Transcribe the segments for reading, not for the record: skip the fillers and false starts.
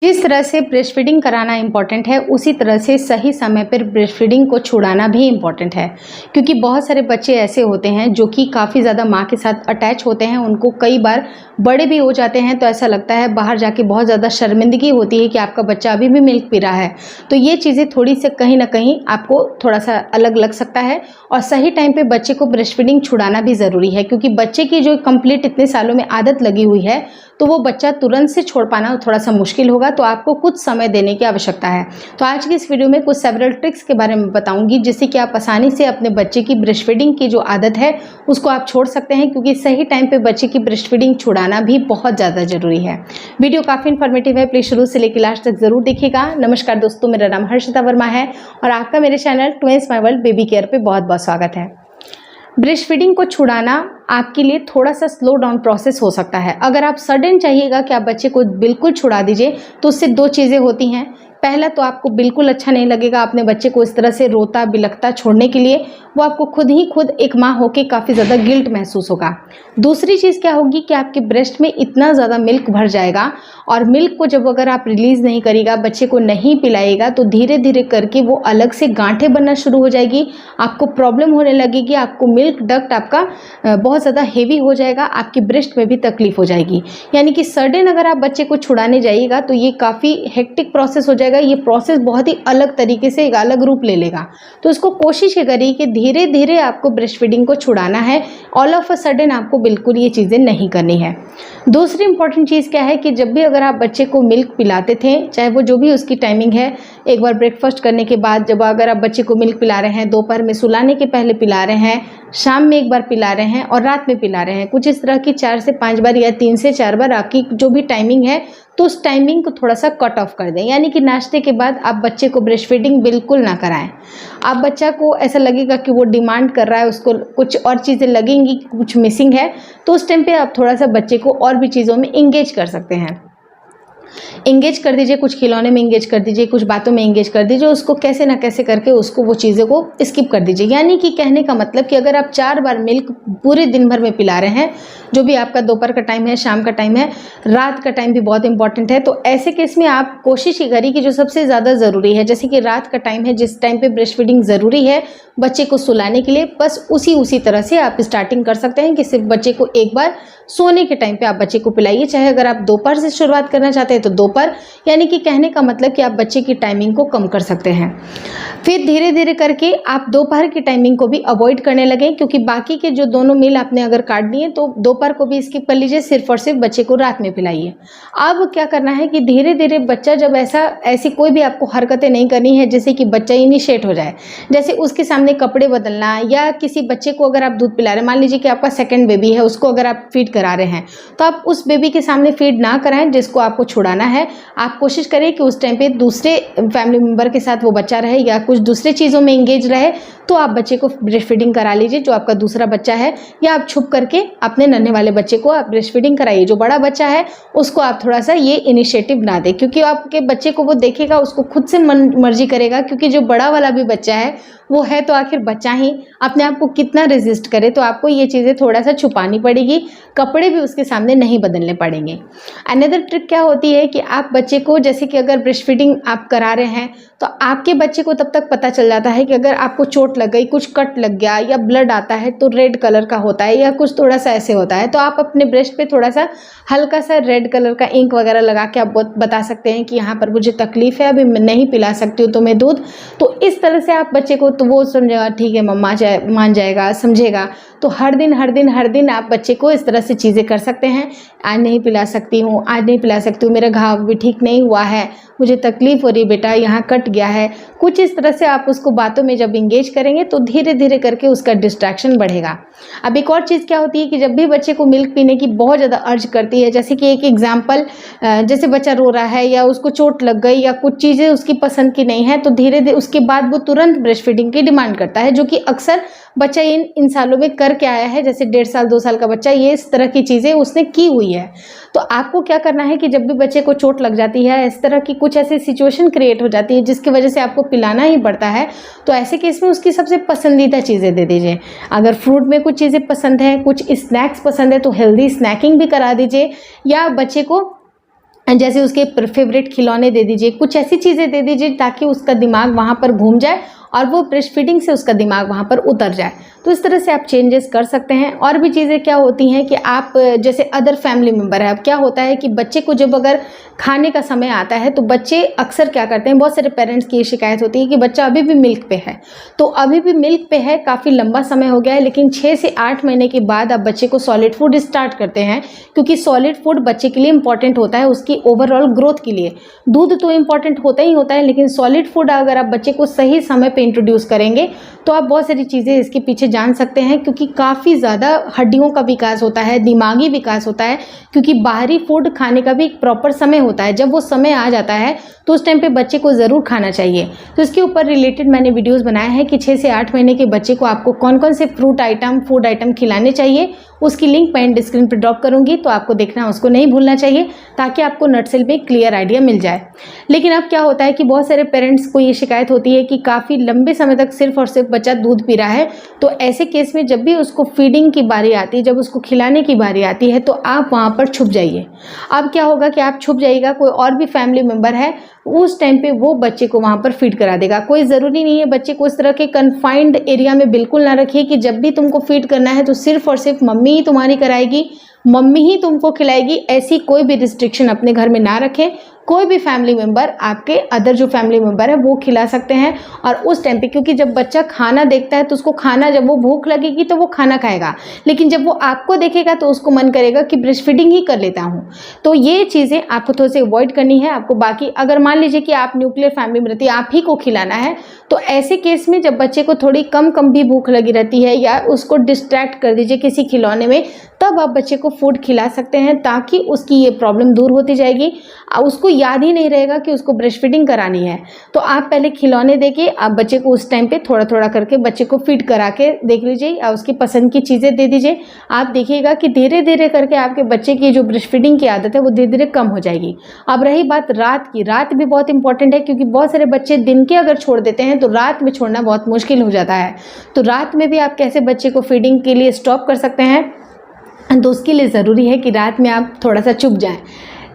जिस तरह से ब्रेस्ट फीडिंग कराना इम्पॉर्टेंट है, उसी तरह से सही समय पर ब्रेस्ट फीडिंग को छुड़ाना भी इम्पॉर्टेंट है। क्योंकि बहुत सारे बच्चे ऐसे होते हैं जो कि काफ़ी ज़्यादा माँ के साथ अटैच होते हैं, उनको कई बार बड़े भी हो जाते हैं तो ऐसा लगता है बाहर जाके बहुत ज़्यादा शर्मिंदगी होती है कि आपका बच्चा अभी भी मिल्क पी रहा है। तो ये चीज़ें थोड़ी से कहीं ना कहीं आपको थोड़ा सा अलग लग सकता है और सही टाइम पे बच्चे को ब्रेस्ट फीडिंग छुड़ाना भी ज़रूरी है, क्योंकि बच्चे की जो कंप्लीट इतने सालों में आदत लगी हुई है तो वो बच्चा तुरंत से छोड़ पाना थोड़ा सा मुश्किल होगा। तो आपको कुछ समय देने की आवश्यकता है। तो आज की इस वीडियो में कुछ सेवरल ट्रिक्स के बारे में बताऊंगी, जिससे कि आप आसानी से अपने बच्चे की ब्रेस्ट फीडिंग की जो आदत है उसको आप छोड़ सकते हैं, क्योंकि सही टाइम पे बच्चे की ब्रेस्ट फीडिंग छुड़ाना भी बहुत ज़्यादा ज़रूरी है। वीडियो काफ़ी इन्फॉर्मेटिव है, प्लीज़ शुरू से लेकर लास्ट तक ज़रूर देखिएगा। नमस्कार दोस्तों, मेरा नाम हर्षिता वर्मा है और आपका मेरे channel twins my world baby care पे बहुत बहुत स्वागत है। ब्रेस्ट फीडिंग को छुड़ाना आपके लिए थोड़ा सा स्लो डाउन प्रोसेस हो सकता है। अगर आप सडन चाहिएगा कि आप बच्चे को बिल्कुल छुड़ा दीजिए तो उससे दो चीज़ें होती हैं। पहला तो आपको बिल्कुल अच्छा नहीं लगेगा अपने बच्चे को इस तरह से रोता बिलखता छोड़ने के लिए, वो आपको खुद एक माँ होके काफ़ी ज़्यादा गिल्ट महसूस होगा। दूसरी चीज़ क्या होगी कि आपके ब्रेस्ट में इतना ज़्यादा मिल्क भर जाएगा और मिल्क को जब अगर आप रिलीज़ नहीं करिएगा, बच्चे को नहीं पिलाइएगा, तो धीरे धीरे करके वो अलग से गांठें बनना शुरू हो जाएगी, आपको प्रॉब्लम होने लगेगी, आपको मिल्क डक्ट आपका बहुत ज़्यादा हेवी हो जाएगा, आपकी ब्रेस्ट में भी तकलीफ हो जाएगी। यानी कि सडन अगर आप बच्चे को छुड़ाने जाइएगा तो ये काफ़ी हेक्टिक प्रोसेस हो जाएगा। ये प्रोसेस बहुत ही अलग तरीके से एक अलग रूप ले लेगा। तो इसको कोशिश करिए कि धीरे धीरे आपको ब्रेस्ट फीडिंग को छुड़ाना है। ऑल ऑफ अ सडन आपको बिल्कुल ये चीज़ें नहीं करनी है। दूसरी इंपॉर्टेंट चीज़ क्या है कि जब भी अगर आप बच्चे को मिल्क पिलाते थे, चाहे वो जो भी उसकी टाइमिंग है, एक बार ब्रेकफास्ट करने के बाद जब अगर आप बच्चे को मिल्क पिला रहे हैं, दोपहर में सुलाने के पहले पिला रहे हैं, शाम में एक बार पिला रहे हैं और रात में पिला रहे हैं, कुछ इस तरह की 4 से 5 बार या 3 से 4 बार आपकी जो भी टाइमिंग है, तो उस टाइमिंग को थोड़ा सा कट ऑफ कर दें। यानी कि नाश्ते के बाद आप बच्चे को ब्रेस्ट फीडिंग बिल्कुल ना कराएं। आप बच्चा को ऐसा लगेगा कि वो डिमांड कर रहा है, उसको कुछ और चीज़ें लगेंगी, कुछ मिसिंग है, तो उस टाइम पे आप थोड़ा सा बच्चे को और भी चीज़ों में इंगेज कर सकते हैं। इंगेज कर दीजिए, कुछ खिलौने में इंगेज कर दीजिए, कुछ बातों में इंगेज कर दीजिए, उसको कैसे ना कैसे करके उसको वो चीज़ों को स्किप कर दीजिए। यानी कि कहने का मतलब कि अगर आप 4 बार मिल्क पूरे दिन भर में पिला रहे हैं, जो भी आपका दोपहर का टाइम है, शाम का टाइम है, रात का टाइम भी बहुत इंपॉर्टेंट है, तो ऐसे केस में आप कोशिश ही करिए कि जो सबसे ज़्यादा ज़रूरी है, जैसे कि रात का टाइम है, जिस टाइम पे ब्रेस्ट फीडिंग ज़रूरी है बच्चे को सुलाने के लिए, बस उसी तरह से आप स्टार्टिंग कर सकते हैं कि सिर्फ बच्चे को एक बार सोने के टाइम पे आप बच्चे को पिलाइए। चाहे अगर आप दोपहर से शुरुआत करना चाहते हैं तो दोपहर, यानी कि कहने का मतलब कि आप बच्चे की टाइमिंग को कम कर सकते हैं। फिर धीरे धीरे करके आप दोपहर की टाइमिंग को भी अवॉइड करने लगें, क्योंकि बाकी के जो दोनों मील आपने अगर काट दिए तो दोपहर को भी स्किप कर लीजिए, सिर्फ और सिर्फ बच्चे को रात में पिलाइए। अब क्या करना है कि धीरे धीरे बच्चा जब ऐसी कोई भी आपको हरकतें नहीं करनी है जैसे कि बच्चा इनिशिएट हो जाए, जैसे उसके सामने कपड़े बदलना, या किसी बच्चे को अगर आप दूध पिला रहे हैं, मान लीजिए कि आपका सेकंड बेबी है, उसको अगर आप फीड करा रहे हैं, तो आप उस बेबी के सामने फीड ना कराएं जिसको आपको छुड़ाना है। आप कोशिश करें कि उस टाइम पे दूसरे फैमिली मेंबर के साथ वो बच्चा रहे या कुछ दूसरे चीज़ों में इंगेज रहे, तो आप बच्चे को ब्रेस्ट फीडिंग करा लीजिए, जो आपका दूसरा बच्चा है, या आप छुप करके अपने नन्हे वाले बच्चे को आप ब्रेस्ट फीडिंग कराइए। जो बड़ा बच्चा है उसको आप थोड़ा सा ये इनिशिएटिव ना दें, क्योंकि आपके बच्चे को वो देखेगा, उसको खुद से मर्जी करेगा, क्योंकि जो बड़ा वाला भी बच्चा है वो है तो आखिर बच्चा ही, अपने आप को कितना रेजिस्ट करे, तो आपको ये चीज़ें थोड़ा सा छुपानी पड़ेगी, कपड़े भी उसके सामने नहीं बदलने पड़ेंगे। अनदर ट्रिक क्या होती है कि आप बच्चे को, जैसे कि अगर ब्रेस्ट फीडिंग आप करा रहे हैं तो आपके बच्चे को तब तक पता चल जाता है कि अगर आपको चोट लग गई, कुछ कट लग गया या ब्लड आता है तो रेड कलर का होता है या कुछ थोड़ा सा ऐसे होता है, तो आप अपने ब्रेस्ट पे थोड़ा सा हल्का सा रेड कलर का इंक वगैरह लगा के आप बता सकते हैं कि यहाँ पर मुझे तकलीफ है, अभी मैं नहीं पिला सकती हूँ तुम्हें दूध। तो इस तरह से आप बच्चे को, तो वो समझेगा, ठीक है मम्मा, मान जाएगा, समझेगा। तो हर दिन आप बच्चे को इस तरह से चीज़ें कर सकते हैं। आज नहीं पिला सकती हूँ, आज नहीं पिला सकती हूँ, मेरा घाव भी ठीक नहीं हुआ है, मुझे तकलीफ हो रही बेटा, यहाँ कट गया है, कुछ इस तरह से आप उसको बातों में जब इंगेज करेंगे तो धीरे धीरे करके उसका डिस्ट्रैक्शन बढ़ेगा। अब एक और चीज़ क्या होती है कि जब भी बच्चे को मिल्क पीने की बहुत ज़्यादा अर्ज करती है, जैसे कि एक एग्जाम्पल, जैसे बच्चा रो रहा है या उसको चोट लग गई या कुछ चीज़ें उसकी पसंद की नहीं है, तो धीरे धीरे उसके बाद वो तुरंत ब्रेस्ट फीडिंग की डिमांड करता है, जो कि अक्सर बच्चा इन सालों में करके आया है। जैसे 1.5 साल 2 साल का बच्चा, ये इस तरह की चीज़ें उसने की हुई है। तो आपको क्या करना है कि जब भी बच्चे को चोट लग जाती है, इस तरह की कुछ ऐसी सिचुएशन क्रिएट हो जाती है जिसकी वजह से आपको पिलाना ही पड़ता है, तो ऐसे केस में उसकी सबसे पसंदीदा चीज़ें दे दीजिए। अगर फ्रूट में कुछ चीज़ें पसंद है, कुछ स्नैक्स पसंद है, तो हेल्दी स्नैकिंग भी करा दीजिए, या बच्चे को जैसे उसके फेवरेट खिलौने दे दीजिए, कुछ ऐसी चीज़ें दे दीजिए ताकि उसका दिमाग वहाँ पर घूम जाए और वो ब्रेस्ट फीडिंग से उसका दिमाग वहाँ पर उतर जाए। तो इस तरह से आप चेंजेस कर सकते हैं। और भी चीज़ें क्या होती हैं कि आप जैसे अदर फैमिली मेम्बर है, अब क्या होता है कि बच्चे को जब अगर खाने का समय आता है तो बच्चे अक्सर क्या करते हैं, बहुत सारे पेरेंट्स की ये शिकायत होती है कि बच्चा अभी भी मिल्क पे है। तो अभी भी मिल्क पे है, काफ़ी लंबा समय हो गया है, लेकिन 6 से 8 महीने के बाद आप बच्चे को सॉलिड फूड स्टार्ट करते हैं, क्योंकि सॉलिड फूड बच्चे के लिए इंपॉर्टेंट होता है उसकी ओवरऑल ग्रोथ के लिए। दूध तो इंपॉर्टेंट होता ही होता है, लेकिन सॉलिड फूड अगर आप बच्चे को सही समय पे इंट्रोड्यूस करेंगे तो आप बहुत सारी चीज़ें इसके पीछे जान सकते हैं, क्योंकि काफ़ी ज़्यादा हड्डियों का विकास होता है, दिमागी विकास होता है, क्योंकि बाहरी फूड खाने का भी एक प्रॉपर समय होता है। जब वो समय आ जाता है तो उस टाइम पे बच्चे को ज़रूर खाना चाहिए। तो इसके ऊपर रिलेटेड मैंने वीडियोस बनाए हैं कि 6 से 8 महीने के बच्चे को आपको कौन कौन से फूड आइटम खिलाने चाहिए। उसकी लिंक मैं एंड स्क्रीन पर ड्रॉप करूंगी, तो आपको देखना उसको नहीं भूलना चाहिए, ताकि आपको नटसेल में क्लियर आइडिया मिल जाए। लेकिन अब क्या होता है कि बहुत सारे पेरेंट्स को ये शिकायत होती है कि काफ़ी लंबे समय तक सिर्फ और सिर्फ बच्चा दूध पी रहा है। तो ऐसे केस में जब भी उसको फीडिंग की बारी आती है, जब उसको खिलाने की बारी आती है, तो आप वहाँ पर छुप जाइए। अब क्या होगा कि आप छुप जाइएगा, कोई और भी फैमिली मेम्बर है उस टाइम पे वो बच्चे को वहाँ पर फीड करा देगा। कोई ज़रूरी नहीं है, बच्चे को इस तरह के कन्फाइंड एरिया में बिल्कुल ना रखिए कि जब भी तुमको फीड करना है तो सिर्फ और सिर्फ मम्मी ही तुम्हारी कराएगी, मम्मी ही तुमको खिलाएगी। ऐसी कोई भी रिस्ट्रिक्शन अपने घर में ना रखें। कोई भी फैमिली मेम्बर, आपके अदर जो फैमिली मेम्बर है वो खिला सकते हैं। और उस टाइम पे, क्योंकि जब बच्चा खाना देखता है तो उसको खाना, जब वो भूख लगेगी तो वो खाना खाएगा, लेकिन जब वो आपको देखेगा तो उसको मन करेगा कि ब्रेस्ट फीडिंग ही कर लेता हूँ। तो ये चीज़ें आपको थोड़ी सी अवॉइड करनी है। आपको बाकी अगर मान लीजिए कि आप न्यूक्लियर फैमिली में रहती है, आप ही को खिलाना है, तो ऐसे केस में जब बच्चे को थोड़ी कम भी भूख लगी रहती है या उसको डिस्ट्रैक्ट कर दीजिए किसी खिलौने में, तब आप बच्चे को फूड खिला सकते हैं, ताकि उसकी ये प्रॉब्लम दूर होती जाएगी। उसको याद ही नहीं रहेगा कि उसको ब्रेस्ट फीडिंग करानी है। तो आप पहले खिलौने देके आप बच्चे को उस टाइम पे थोड़ा थोड़ा करके बच्चे को फीड करा के देख लीजिए, या उसकी पसंद की चीज़ें दे दीजिए। आप देखिएगा कि धीरे धीरे करके आपके बच्चे की जो ब्रेस्ट फीडिंग की आदत है वो धीरे धीरे कम हो जाएगी। अब रही बात रात की, रात भी बहुत इंपॉर्टेंट है, क्योंकि बहुत सारे बच्चे दिन के अगर छोड़ देते हैं तो रात में छोड़ना बहुत मुश्किल हो जाता है। तो रात में भी आप कैसे बच्चे को फीडिंग के लिए स्टॉप कर सकते हैं, तो उसके लिए ज़रूरी है कि रात में आप थोड़ा सा चुप जाएं,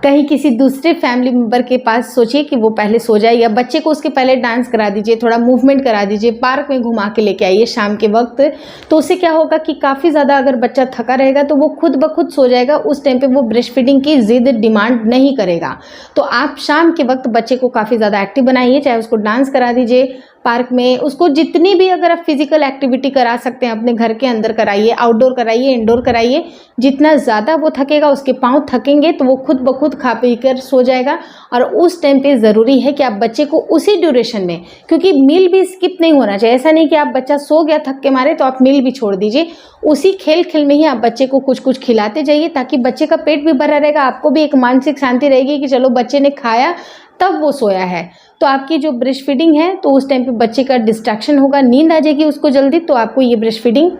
कहीं किसी दूसरे फैमिली मेम्बर के पास सोचिए कि वो पहले सो जाए, या बच्चे को उसके पहले डांस करा दीजिए, थोड़ा मूवमेंट करा दीजिए, पार्क में घुमा के लेके आइए शाम के वक्त। तो उससे क्या होगा कि काफ़ी ज़्यादा अगर बच्चा थका रहेगा तो वो खुद ब खुद सो जाएगा। उस टाइम पे वो ब्रेस्ट फीडिंग की ज़िद डिमांड नहीं करेगा। तो आप शाम के वक्त बच्चे को काफ़ी ज़्यादा एक्टिव बनाइए, चाहे उसको डांस करा दीजिए पार्क में, उसको जितनी भी अगर आप फिजिकल एक्टिविटी करा सकते हैं अपने घर के अंदर कराइए, आउटडोर कराइए, इंडोर कराइए। जितना ज़्यादा वो थकेगा, उसके पाँव थकेंगे तो वो खुद ब खुद खा पी कर सो जाएगा। और उस टाइम पे ज़रूरी है कि आप बच्चे को उसी ड्यूरेशन में, क्योंकि मील भी स्किप नहीं होना चाहिए। ऐसा नहीं कि आप बच्चा सो गया थक के मारे तो आप मील भी छोड़ दीजिए। उसी खेल खेल में ही आप बच्चे को कुछ कुछ खिलाते जाइए, ताकि बच्चे का पेट भी भरा रहेगा, आपको भी एक मानसिक शांति रहेगी कि चलो बच्चे ने खाया तब वो सोया है। तो आपकी जो ब्रेस्ट फीडिंग है तो उस टाइम पे बच्चे का डिस्ट्रैक्शन होगा, नींद आ जाएगी उसको जल्दी, तो आपको ये ब्रेस्ट फीडिंग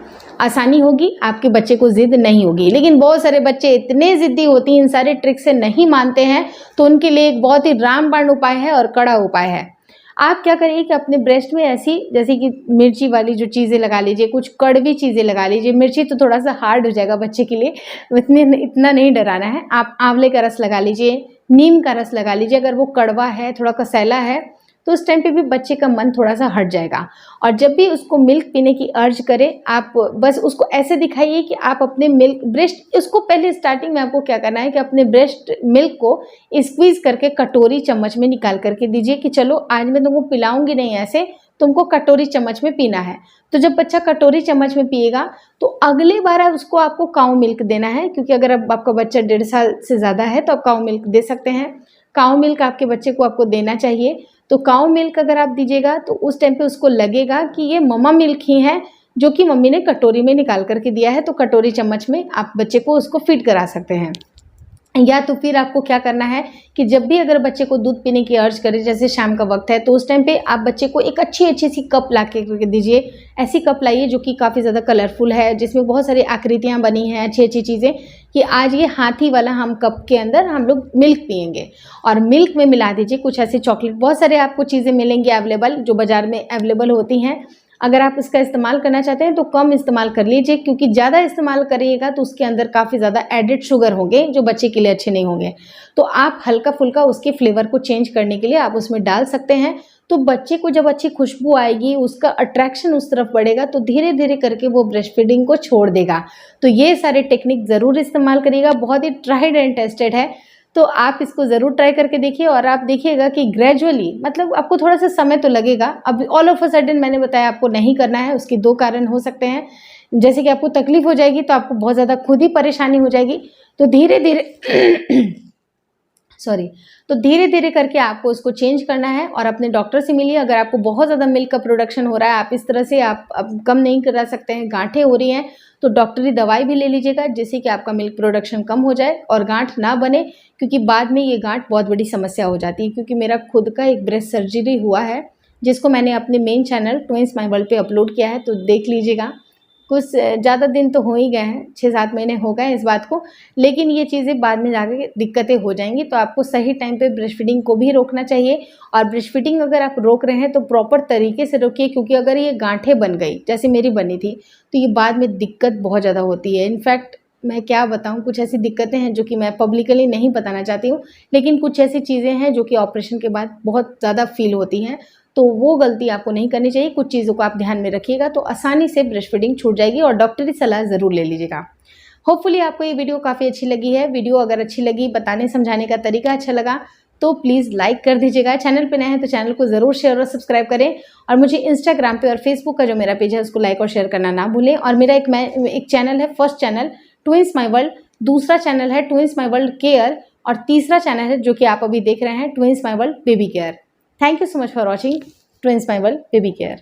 आसानी होगी, आपके बच्चे को जिद नहीं होगी। लेकिन बहुत सारे बच्चे इतने ज़िद्दी होती हैं, इन सारे ट्रिक से नहीं मानते हैं, तो उनके लिए एक बहुत ही रामबाण उपाय है और कड़ा उपाय है। आप क्या करिए कि अपने ब्रेस्ट में ऐसी, जैसे कि मिर्ची वाली जो चीज़ें लगा लीजिए, कुछ कड़वी चीज़ें लगा लीजिए। मिर्ची तो थोड़ा सा हार्ड हो जाएगा बच्चे के लिए, इतना नहीं डराना है। आप आंवले का रस लगा लीजिए, नीम का रस लगा लीजिए। अगर वो कड़वा है, थोड़ा कसैला है, तो उस टाइम पे भी बच्चे का मन थोड़ा सा हट जाएगा। और जब भी उसको मिल्क पीने की अर्ज करे, आप बस उसको ऐसे दिखाइए कि आप अपने ब्रेस्ट, उसको पहले स्टार्टिंग में आपको क्या करना है कि अपने ब्रेस्ट मिल्क को स्क्वीज़ करके कटोरी चम्मच में निकाल करके दीजिए कि चलो आज मैं तुमको पिलाऊंगी नहीं, ऐसे तुमको कटोरी चम्मच में पीना है। तो जब बच्चा कटोरी चम्मच में पिएगा तो अगले बार उसको आपको काऊ मिल्क देना है, क्योंकि अगर अब आपका बच्चा 1.5 साल से ज़्यादा है तो आप काऊ मिल्क दे सकते हैं। काऊ मिल्क आपके बच्चे को आपको देना चाहिए। तो काऊ मिल्क अगर आप दीजिएगा तो उस टाइम पे उसको लगेगा कि ये मम्मा मिल्क ही है, जो कि मम्मी ने कटोरी में निकाल करके दिया है। तो कटोरी चम्मच में आप बच्चे को उसको फीड करा सकते हैं। या तो फिर आपको क्या करना है कि जब भी अगर बच्चे को दूध पीने की अर्ज करे, जैसे शाम का वक्त है, तो उस टाइम पे आप बच्चे को एक अच्छी सी कप ला के दीजिए। ऐसी कप लाइए जो कि काफ़ी ज़्यादा कलरफुल है, जिसमें बहुत सारी आकृतियाँ बनी हैं, अच्छी चीज़ें, कि आज ये हाथी वाला हम कप के अंदर हम लोग मिल्क पियेंगे। और मिल्क में मिला दीजिए कुछ ऐसी चॉकलेट, बहुत सारे आपको चीज़ें मिलेंगी अवेलेबल, जो बाज़ार में अवेलेबल होती हैं। अगर आप इसका इस्तेमाल करना चाहते हैं तो कम इस्तेमाल कर लीजिए, क्योंकि ज़्यादा इस्तेमाल करिएगा तो उसके अंदर काफ़ी ज़्यादा एडिड शुगर होंगे जो बच्चे के लिए अच्छे नहीं होंगे। तो आप हल्का फुल्का उसके फ्लेवर को चेंज करने के लिए आप उसमें डाल सकते हैं। तो बच्चे को जब अच्छी खुशबू आएगी, उसका अट्रैक्शन उस तरफ बढ़ेगा, तो धीरे धीरे करके वो ब्रेस्ट फीडिंग को छोड़ देगा। तो ये सारे टेक्निक ज़रूर इस्तेमाल करिएगा, बहुत ही ट्राइड एंड टेस्टेड है। तो आप इसको ज़रूर ट्राई करके देखिए और आप देखिएगा कि ग्रेजुअली, मतलब आपको थोड़ा सा समय तो लगेगा। अब ऑल ऑफ अ सडन मैंने बताया आपको नहीं करना है, उसके 2 कारण हो सकते हैं। जैसे कि आपको तकलीफ हो जाएगी तो आपको बहुत ज़्यादा खुद ही परेशानी हो जाएगी। तो धीरे धीरे सॉरी, तो धीरे धीरे करके आपको उसको चेंज करना है और अपने डॉक्टर से मिलिए। अगर आपको बहुत ज़्यादा मिल्क का प्रोडक्शन हो रहा है, आप इस तरह से आप अब कम नहीं करा सकते हैं, गांठें हो रही हैं, तो डॉक्टरी दवाई भी ले लीजिएगा जिससे कि आपका मिल्क प्रोडक्शन कम हो जाए और गांठ ना बने, क्योंकि बाद में ये गांठ बहुत बड़ी समस्या हो जाती है। क्योंकि मेरा खुद का एक ब्रेस्ट सर्जरी हुआ है जिसको मैंने अपने main channel twins my world पे अपलोड किया है, तो देख लीजिएगा। कुछ ज़्यादा दिन तो हो ही गए हैं, 6-7 महीने हो गए इस बात को, लेकिन ये चीज़ें बाद में जाके दिक्कतें हो जाएंगी। तो आपको सही टाइम पे ब्रेस्ट फीडिंग को भी रोकना चाहिए। और ब्रेस्ट फीडिंग अगर आप रोक रहे हैं तो प्रॉपर तरीके से रोकिए, क्योंकि अगर ये गांठें बन गई जैसे मेरी बनी थी तो ये बाद में दिक्कत बहुत ज़्यादा होती है। इनफैक्ट मैं क्या बताऊँ, कुछ ऐसी दिक्कतें हैं जो कि मैं पब्लिकली नहीं बताना चाहती हूँ, लेकिन कुछ ऐसी चीज़ें हैं जो कि ऑपरेशन के बाद बहुत ज़्यादा फील होती हैं। तो वो गलती आपको नहीं करनी चाहिए। कुछ चीज़ों को आप ध्यान में रखिएगा तो आसानी से ब्रेस्ट फीडिंग छूट जाएगी और डॉक्टरी सलाह ज़रूर ले लीजिएगा। होपफुली आपको ये वीडियो काफ़ी अच्छी लगी है। वीडियो अगर अच्छी लगी, बताने समझाने का तरीका अच्छा लगा, तो प्लीज़ लाइक कर दीजिएगा। चैनल पे नए हैं तो चैनल को ज़रूर शेयर और सब्सक्राइब करें। और मुझे इंस्टाग्राम पे और फेसबुक का जो मेरा पेज है उसको लाइक और शेयर करना ना भूलें। और मेरा एक चैनल है, first channel twins my world, दूसरा चैनल है ट्विंस माय वर्ल्ड केयर, और तीसरा चैनल है जो कि आप अभी देख रहे हैं twins my world baby care. Thank you so much for watching twins my world baby care.